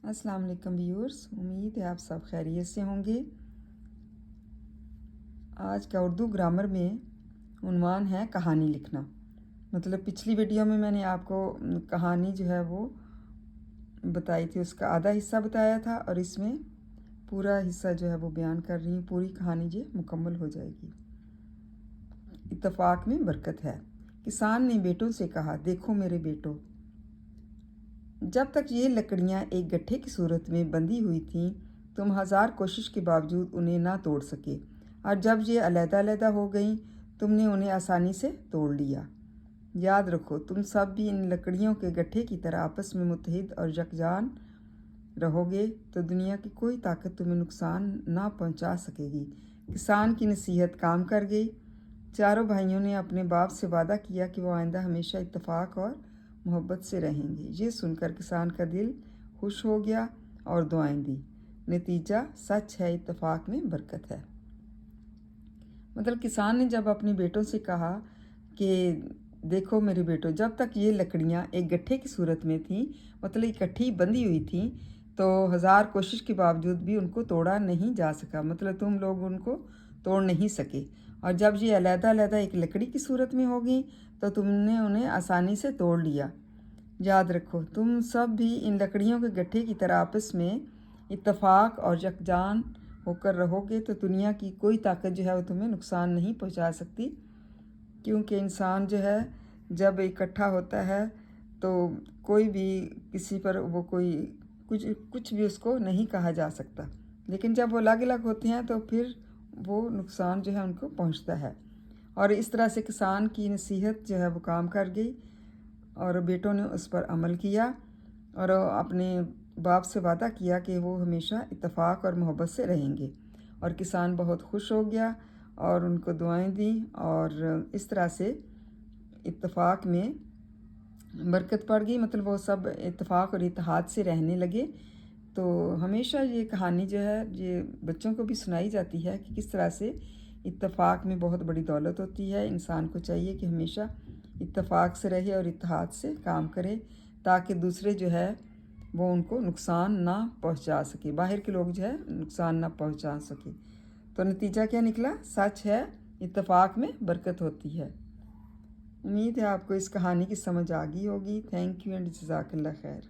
अस्सलाम वालेकुम व्यूअर्स, उम्मीद है आप सब खैरियत से होंगे। आज का उर्दू ग्रामर में उन्वान है कहानी लिखना। मतलब पिछली वीडियो में मैंने आपको कहानी जो है वो बताई थी, उसका आधा हिस्सा बताया था और इसमें पूरा हिस्सा जो है वो बयान कर रही हूँ। पूरी कहानी जो मुकम्मल हो जाएगी। इत्तफाक में बरकत है। किसान ने बेटों से कहा, देखो मेरे बेटों, जब तक ये लकड़ियाँ एक गट्ठे की सूरत में बंधी हुई थीं, तुम 1000 कोशिश के बावजूद उन्हें ना तोड़ सके, और जब ये अलहदा-अलहदा हो गईं, तुमने उन्हें आसानी से तोड़ लिया। याद रखो, तुम सब भी इन लकड़ियों के गट्ठे की तरह आपस में मुत्तहिद और यकजान रहोगे तो दुनिया की कोई ताकत तुम्हें नुकसान ना पहुंचा सकेगी। किसान की नसीहत काम कर गई। चारों भाइयों ने अपने बाप से वादा किया कि वो आइंदा हमेशा इत्तेफाक और मोहब्बत से रहेंगे। ये सुनकर किसान का दिल खुश हो गया और दुआएं दी। नतीजा सच है, इत्तेफाक में बरकत है। मतलब किसान ने जब अपने बेटों से कहा कि देखो मेरे बेटों, जब तक ये लकड़ियाँ एक गट्ठे की सूरत में थीं, मतलब इकट्ठी बंधी हुई थीं, तो 1000 कोशिश के बावजूद भी उनको तोड़ा नहीं जा सका। मतलब तुम लोग उनको तोड़ नहीं सके, और जब ये अलहदा-अलहदा एक लकड़ी की सूरत में हो गई तो तुमने उन्हें आसानी से तोड़ लिया। याद रखो, तुम सब भी इन लकड़ियों के गट्ठे की तरह आपस में इत्तेफाक और यकजान होकर रहोगे तो दुनिया की कोई ताकत जो है वो तुम्हें नुकसान नहीं पहुंचा सकती। क्योंकि इंसान जो है जब इकट्ठा होता है तो कोई भी किसी पर वो कोई कुछ भी उसको नहीं कहा जा सकता, लेकिन जब वो अलग अलग होते हैं तो फिर वो नुकसान जो है उनको पहुंचता है। और इस तरह से किसान की नसीहत जो है वो काम कर गई और बेटों ने उस पर अमल किया और अपने बाप से वादा किया कि वो हमेशा इत्तेफाक और मोहब्बत से रहेंगे। और किसान बहुत खुश हो गया और उनको दुआएं दी, और इस तरह से इत्तेफाक में बरकत पड़ गई। मतलब वो सब इत्तेफाक और इत्तेहाद से रहने लगे। तो हमेशा ये कहानी जो है ये बच्चों को भी सुनाई जाती है कि किस तरह से इत्तेफाक में बहुत बड़ी दौलत होती है। इंसान को चाहिए कि हमेशा इत्तेफाक से रहे और इत्तेहाद से काम करे, ताकि दूसरे जो है वो उनको नुकसान ना पहुंचा सके, बाहर के लोग जो है नुकसान ना पहुंचा सके। तो नतीजा क्या निकला? सच है, इत्तेफाक में बरकत होती है। उम्मीद है आपको इस कहानी की समझ आ गई होगी। थैंक यू एंड जज़ाकल्लाह खैर।